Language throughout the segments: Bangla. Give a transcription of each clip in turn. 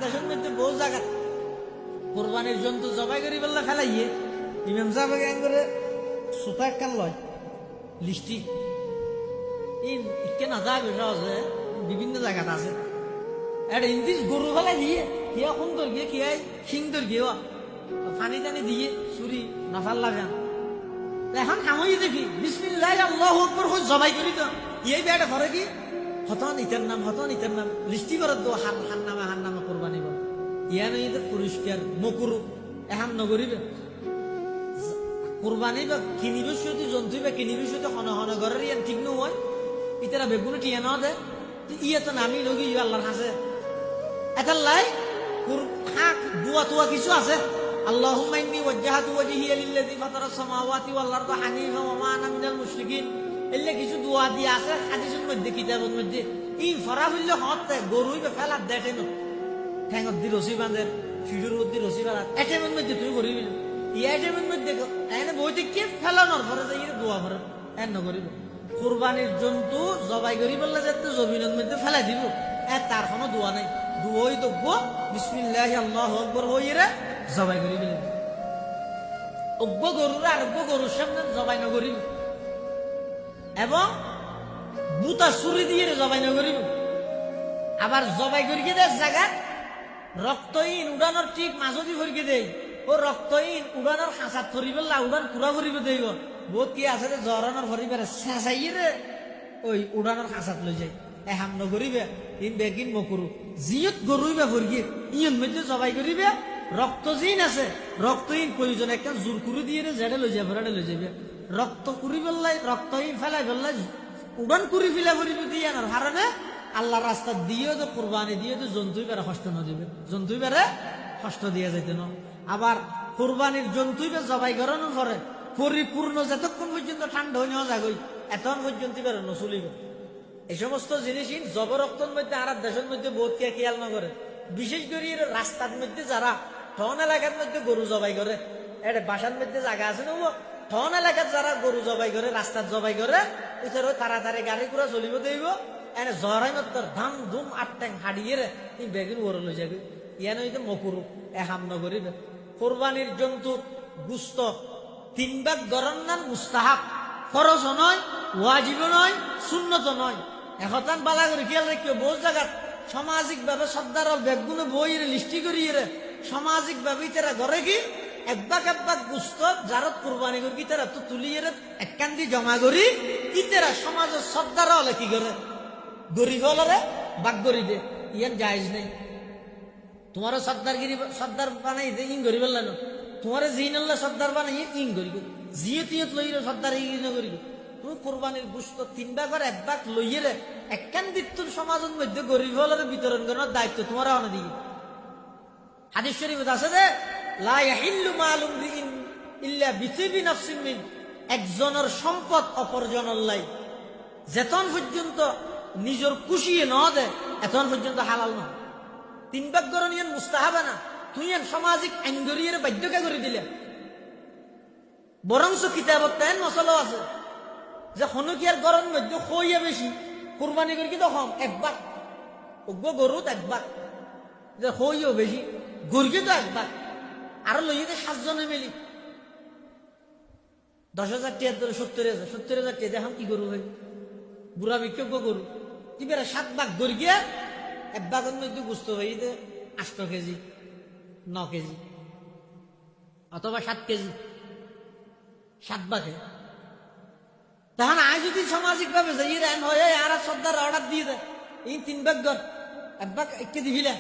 দেশের মধ্যে বহু জায়গা কোরবানির জন্তু জবাই করি বললে ফেলাইয়ে ইমাম সাহেব গান করে সুতা একখান লয় লিস্টি ইকে না যাবে সহজে বিভিন্ন জায়গাতে আছে একটা ইন্দিস গরু ফেলাই দিয়ে কিয়া সুন্দর গিয়ে কিয়াই সিংদর গিয়ে পানি টানি দিয়ে চুরি নাফাল লাগান এখন আমি দেখি বিসমিল্লাহ আল্লাহু আকবার কই জবাই করি তো এই বেটা করে কি হতন ইতার নাম লিস্টি করে দো হার নামে কোরবানি বল ইয়ানো ঈদের পুরস্কার মকুরু এখন নগরিবে কোরবানি বা কিনিবে শুধু জন্তু বা কিনিবে শুধু হন ঘরের ইয়ান ঠিক নয় ইতারা বেগুনে টিয়া না দে ইয়ে তো নামি লগি আল্লাহর কাছে এটা লাই হাক দুয়া তুয়া কিছু আছে আল্লাহুম্মা ইন্নী ওয়াজ্জাহাতু ওয়াজহিয়া লিল্লাযী ফাতারাস সামাওয়াতি ওয়াল আরদা হানিফা ওয়া মা আনা মিনাল মুশরিকিন এলে কিছু দোয়া দিয়ে আছে হাদিসের মধ্যে কিতাবের মধ্যে এই ফরা হইলে হতে গরুই বা ফেলা দেখে না ঠ্যাঙত দি রসি বাঁধের ফিডুর দি রসি বাঁধা এটেমের মধ্যে তুই করিবি এই এটেমের মধ্যে এনে বইতে কে ফেলানোর ফরে যাই দোয়া করে এন নকরিব কুরবানির জন্তু জবাই করি বললে যাতে জমিনের মধ্যে ফেলাই দিব তার কোনো দোয়া নাই দুই তো বিসমিল্লাহি আল্লাহু আকবার হইরে জবাই করি বলে অব্য গরুর আর অব্য গরুর সামনে জবাই নকরিব এবং বুতা ছুরি দিয়ে জবাই নকরিব আবার জবাই করিকে দেয় জায়গা রক্তহীন উড়ানোর ঠিক মাঝদি ভরিকে দেয় ও রক্তহীন উড়ানোর হাঁচাত ফরিব উড়ান পুরা ফরিব দেব বহুত কি আছে জরানোর ফরিবারে শেষাইয়ে রে ওই উড়ানোর হাঁচাত লই যায় এহাম নকরিবে ইন বেগিন মকুরু জিয়ত গরুইবে ফরিয়ে ইয়ন মধ্যে জবাই করিবে রক্তহীন আছে রক্তহীন প্রয়োজন একটা জোর কুড়ি দিয়ে জেডে লই যাবে ফেরাডে লই যাবে রক্ত কুড়ি বেল্লাই রক্তহীন ফেলাই বেল্লাই উড়ান কুড়ি ফিলা ফরিবে দিয়ে আনার হারানে আল্লাহ রাস্তা দিয়েও তো কোরবানি দিয়ে তো জন্তুই বেড়ে কষ্ট না দিবে জন্তুই বেড়ে কষ্ট দিয়ে যাইতে না আবার কোরবানির জন্তুই বে জবাই করানোর পরে পরিপূর্ণ যতক্ষণ পর্যন্ত ঠান্ডা হয়ে নেওয়া যাগই এতক্ষণ পর্যন্ত বেরো নচলিবে এই সমস্ত জিনিসই জবরক্তর মধ্যে আর দেশের মধ্যে বহুত কে খেয়াল না করে বিশেষ করে রাস্তার মধ্যে যারা ঠন এলাকার মধ্যে গরু জবাই করে এটা বাসার মধ্যে জায়গা আছে না ঠন এলাকার যারা গরু জবাই করে রাস্তার জবাই করে ওই তাড়াতাড়ি গাড়ি ঘোড়া চলিব দেব এনে জরাই মতর ধাম ধুম আটটাং হাড়িয়ে রে তুমি বেগুন ওর লই যাবে ইয়ান হইতে মকুরু এহাম নগরিবে কোরবানির জন্তু গুস্ত 3 ভাগ গরন্নান মুস্তাহাব ফরজ নয় ওয়াজিব নয় সুন্নত নয় এখন বালা করে খেয়াল রাখিও বহু জায়গা সামাজিক ভাবে সর্দার বেগুনে বই লিস্টি করিয়ে রে সামাজিক ভাবে তারা ঘরে কি একবাক গুস্ত যারত কোরবানি করি কি তারা তো তুলিয়ে একখান দিয়ে জমা করি ইতারা সমাজের সর্দার হলে কি করে গরিব হলরে বাক গরি দে ইয়ান জায়েজ নেই তোমারও সর্দার বানাই দে ইন গরিব না তোমার জিন আল্লাহ সর্দার বানাই ইন গরি জিয়ে তিয়ত লইরে সর্দার ইন করি তুমি কোরবানির গুস্ত 3 ভাগ আর 1 ভাগ লইয়ে রে একখান দিত্তুর সমাজের মধ্যে গরিব হলরে বিতরণ করার দায়িত্ব তোমার হনে দিকে হাদিস শরীফে আছে যে লা ইয়াহিল্লু মালুম রিইন ইল্লা বিতিবি নাফসিন মিন একজনের সম্পদ অপরজনের লাই যেতন পর্যন্ত নিজের খুশিয়ে ন দে এতন পর্যন্ত হালাল না 3 ভাগ গরণ ইয়ান মুস্তাহাবা না তুই ইয়ান সামাজিক আইনগরিয়ে বাধ্যকে করে দিলে বরংস কিতাবত তাই মশলা আছে যে হনুকিয়ার গরণ মধ্যে খইয়া বেশি কুরবানি করি তো কম 1 ভাগ অজ্ঞ গরুত 1 ভাগ যে খইও বেশি গরুকে তো 1 ভাগ আর লইতে 7 জনে মিলি 10,000 টাকা ধরে 70,000 টাকা দেখাম কি গরু হয় বুড়া বিক্ষোভ গরু এবারে 7 ভাগ গড়ি গিয়া 1 ভাগের মধ্যে গুস্ত হইতে 8 কেজি 9 কেজি অথবা 7 কেজি 7 ভাগে তখন আজ যদি সামাজিক ভাবে যাই রান হয় আর সর্দার অর্ডার দিয়ে দেয় এই 3 ভাগ গড় 1 ভাগ 1 কেজি দিলে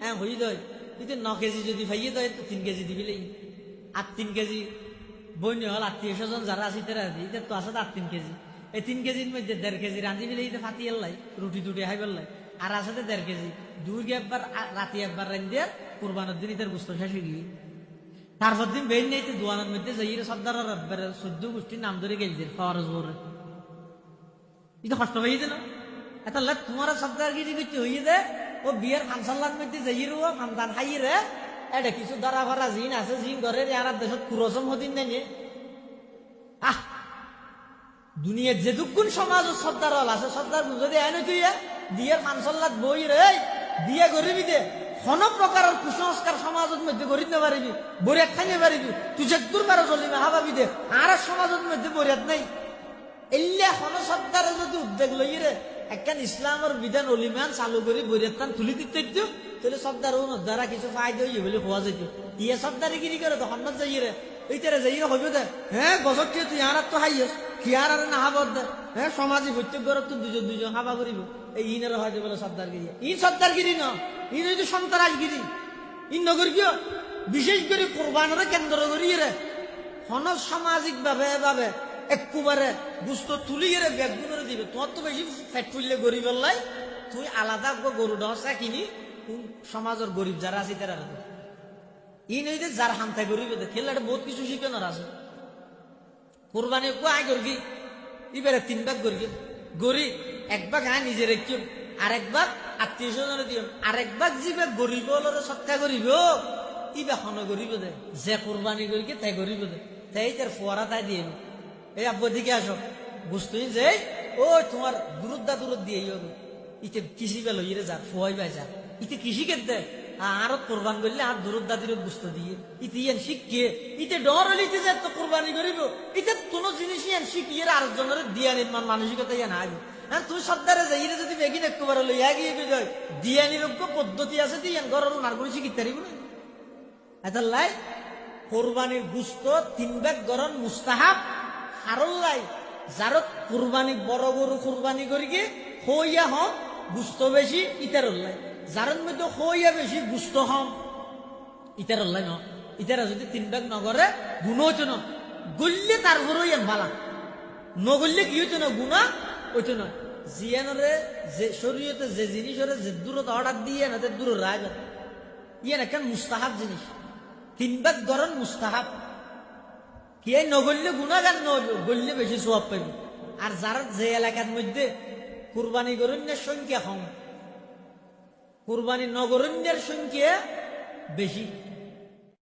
হ্যাঁ হয়ে যায় যদি 9 কেজি যদি ভাইয়ে দেয় তো 3 কেজি দিবিলে আর 3 কেজি বইন হল আত্মীয় স্বজন যারা আছে তারা দিতে তো আছে 3 কেজি এই 3 কেজির মধ্যে 1.5 কেজি রাঁধি বিলে ফাটি এলাই রুটি টুটি হাই বেলাই আর আছে 1.5 কেজি দুই একবার রাতে একবার রান্ধে কুরবানের দিন তার গুস্ত শেষ হয়ে গিয়ে তারপর দিন বেন নেই দোয়ানের মধ্যে যাই সর্দার 14 গোষ্ঠীর নাম ধরে গেল খাওয়ার জোরে এটা কষ্ট হয়ে যেত না এটা তোমার সর্দারগিরি করতে হয়ে দে ও বিয়ের ফাংশনলার মধ্যে যাই ও ফান্দান খাই রে এটা কিছু দ্বারা ভরা জিন আছে জিন ঘরে আর দেশত কুরসম হদিন নেই দুনিয়ার যেটুকুন সমাজ সর্দার হল আছে সর্দার যদি এনে তুই বিয়ের ফাংশনলাত বই রে বিয়ে গরিবি দে কোন প্রকারের কুসংস্কার সমাজের মধ্যে গড়ি না পারিবি, বরিয়াত খাই না পারিবি, তুই যে দূর পারো চলিবে হাবাবি দে, আর সমাজের মধ্যে বরিয়াত নাই। এল্লা হন সর্দারে যদি উদ্যোগ লই রে একখান ইসলামের বিধান অলিমান চালু করি বরিয়াতান তুলি দিতে দিত, তাহলে সর্দার দ্বারা কিছু ফায়দা হইবে বলে হওয়া যেত। ইয়ে সর্দারি গিরি করে তখন না যাই রে, এইটারে যাই হইব দে, হ্যাঁ বছর কি তুই আর তো হাইয়স কি আর না হাবত দে, হ্যাঁ সমাজে প্রত্যেক ঘর তো দুজন দুজন হাবা করিব, এই ইনের হয়তো বলে সর্দারগিরি। ইন সর্দারগিরি ন, ইন হইতো সন্ত্রাসগিরি। ইন নগর কিয় বিশেষ করে কোরবানের কেন্দ্র করি রে হন সামাজিক ভাবে একবারে গুস্ত তুলি রে ব্যাগগুলো দিবে। তোমার তো বেশি ফ্যাট ফুললে গরিব লাই, তুই আলাদা গরু ডসা কিনি সমাজের গরিব যারা আছে তারা ই নই যে যার হামতায় গরিব খেলাটা বহুত কিছু শিখানোর আছে। কোরবানি আয় করবি এবারে 3 ভাগ করবি, গরিব 1 ভাগ আয় নিজে রেখে, আর 1 ভাগ আত্মীয় স্বজনে দিও, আর 1 ভাগ যে গরিব সৎকা করিব ইবা হন গরিব দে, যে কোরবানি করি তাই গরিব দে, তাই তার ফোয়ারা তাই দিয়ে। এই আব্বু দিকে আসো বুঝতুই যে ও তোমার দূরদা দূরত দিয়ে হবে ইতে কৃষি বেল ইরে যা ফোয়াই বাই যা ইতে কৃষি কে দে আর কোরবান করলে আর দূরদা দূরত বুঝতে দিয়ে ইতে ইয়ান শিখকে ইতে ডর হলে ইতে যে তো কোরবানি করিব ইতে কোনো জিনিস ইয়ান শিখিয়ে আর জনের দিয়া নির্মাণ মানসিকতা ইয়ান আগে। হ্যাঁ তুই সর্দারে যাই রে যদি বেগিন একবার হলো ইয়া গিয়ে যায় দিয়া নিরোগ্য পদ্ধতি আছে তুই ইয়ান ঘরের নারগুলি শিখিতে পারিব না। এত লাই কোরবানির গুস্ত 3 ভাগ গরম মুস্তাহাব হারল্লাই যার কুরবানি বড় গরু কুরবানি করি গে হইয়া হম গুস্ত বেশি ইতারল্লাই, যার মধ্যে হইয়া বেশি গুস্ত হম ইতারল্লাই ন। ইতারা যদি 3 ভাগ নগরে গুণ হইতো না, গললে তারপরে ইয়ান ভালা, নগললে কি হইতো না গুণা হইতো না। জিয়ানরে যে শরীয়তে যে জিনিসরে যে দূরত অর্ডার দিয়ে না দূর রায় ইয়ান একটা মুস্তাহাব জিনিস। 3 ভাগ গরম মুস্তাহাব কি নগল্য গুণাগান গল্য বেশি সোয়াব পাইব। আর যারা যে এলাকার মধ্যে কুরবানি গরণ্যের সংখ্যা কম, কুরবানি নগরণ্যের সংখ্যা বেশি,